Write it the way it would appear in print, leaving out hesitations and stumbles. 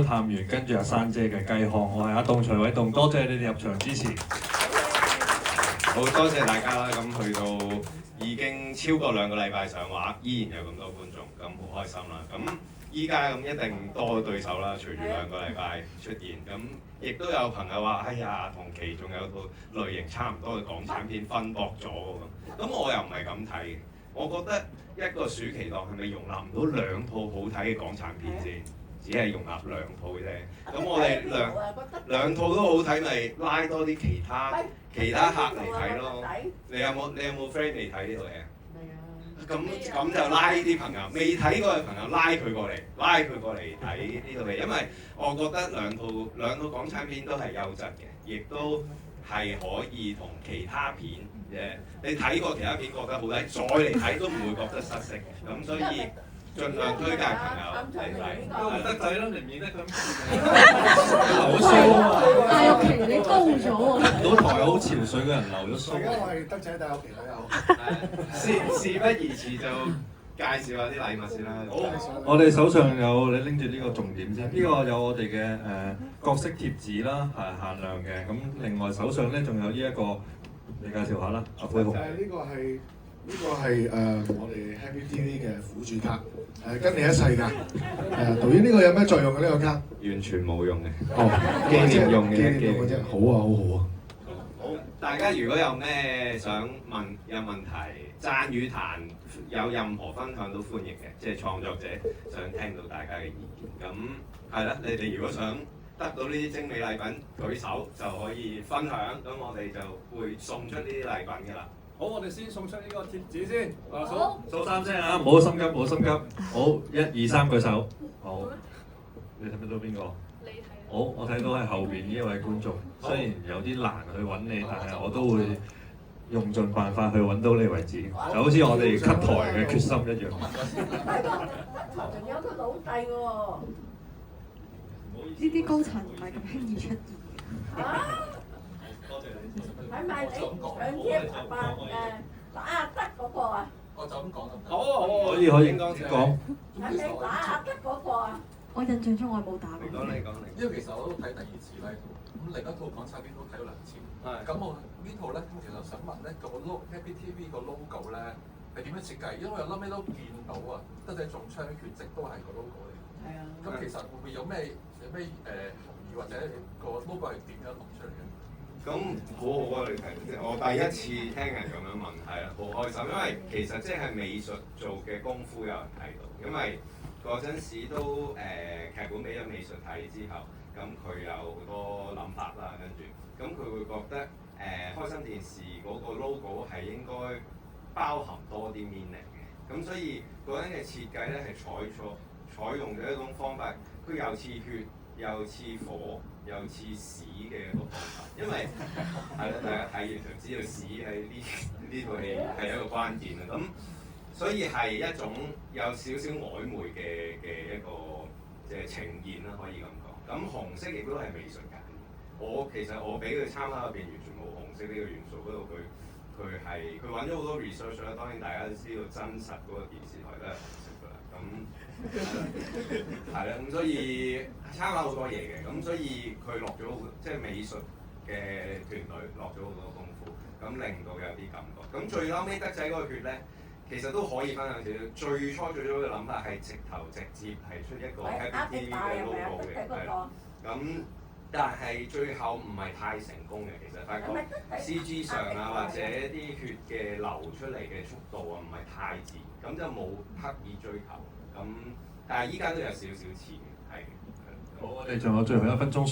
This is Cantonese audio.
探員跟住阿珊姐嘅雞康，我係阿棟徐偉棟，多謝你哋入場支持。好多謝大家啦！咁去到已經超過2個禮拜上畫，依然有咁多觀眾，咁好開心啦！咁依家咁一定多對手啦，隨住2個禮拜出現，咁亦都有朋友話：哎呀，同期仲有套類型差唔多嘅港產片分薄咗喎。咁我又唔係咁睇嘅，我覺得一個暑期檔係咪容納唔到2套好睇嘅港產片先？只係容納2套啫。咁我哋兩套都好睇，咪拉多啲其他客嚟睇咯。你有冇 friend 未睇呢套嘢？咁就拉啲朋友，未睇過嘅朋友拉佢過嚟睇呢套戲，因為我覺得兩套港產片都係優質嘅，亦都係可以同其他片你睇過其他片覺得好睇，再嚟睇都唔會覺得失色嘅。咁所以盡量推介朋友嚟睇。德仔啦，你唔認得佢？留咗須啊！戴玉琪你高咗喎！到台好潮水嘅人留咗須。我係德仔戴玉琪都有。事不宜遲，就介紹下啲禮物先啦。好，我哋手上有，你拎住呢個重點先。呢個有我哋嘅角色貼紙啦，係限量嘅。咁另外手上咧仲有呢一個，你介紹下啦，阿輝紅。呢個係我哋 Happy TV 嘅苦主卡，跟你一世㗎。導演呢個有咩作用嘅呢個卡？完全冇用嘅。哦，紀念用嘅啫。好啊，好好啊。好，大家如果有咩想問、有問題、讚與彈，有任何分享都歡迎嘅，即係創作者想聽到大家嘅意見。咁係啦，你哋如果想得到呢啲精美禮品，舉手就可以分享，咁我哋就會送出呢啲禮品㗎啦。好，我哋先送出呢個貼紙先。數3聲啊，唔好心急，唔好心急。好，1、2、3舉手。好，你睇唔睇到邊個？你睇。好，我睇到係後邊呢一位觀眾，雖然有啲難去揾你，但係我都會用盡辦法去揾到你為止，就好似我哋 cut 台嘅決心一樣。仲有個老弟喎。呢啲高層唔係咁輕易出現嘅。係咪你上天打阿德嗰個啊？我就咁講就得。好，可以講。係咪打阿德嗰個啊？我印象中我冇打過。你講。因為其實我都睇第2次啦，咁另一套港產片都睇咗2次。咁我呢套咧，其實想問咧個 Happy TV 個 logo 咧係點樣設計？因為我後尾都見到啊，德仔中槍缺席都係個 logo 嚟。係啊。咁其實會唔會有咩含義或者個 logo 係點樣諗出嚟嘅？咁好好啊！你睇，我第一次聽人咁樣問，係啦，好開心，因為其實即係美術做嘅功夫有人睇到，因為嗰陣時都劇本俾咗美術睇之後，咁佢有好多諗法啦，跟住咁佢會覺得開心電視嗰個 logo 係應該包含多啲 meaning 嘅，咁所以嗰陣嘅設計咧係採用咗一種方法，佢又似血，又似火，又似屎嘅一個方法，因為係啦，大家睇完就知道屎喺呢套戲係一個關鍵啦。咁所以係一種有少少曖昧嘅一個即係呈現啦，可以咁講。咁紅色亦都係美術界。其實我俾佢參考入邊完全冇紅色呢個元素嗰度，佢揾咗好多 research 啦。當然大家都知道真實嗰個電視台都係紅色㗎啦。咁係啦，咁所以參考好多嘢嘅，咁所以佢落咗即係美術嘅團隊落咗好多功夫，咁令到有啲感覺。咁最後尾德仔嗰個血咧，其實都可以分享少少。最初嘅諗法係直接係出一個 Happy TV 嘅 logo 嘅，係啦。咁但係最後唔係太成功嘅，其實發覺 CG 上啊或者啲血嘅流出嚟嘅速度啊唔係太自然，咁就冇刻意追求。咁但係依家都有少少似嘅，係。好，我哋仲有最後1分鐘送。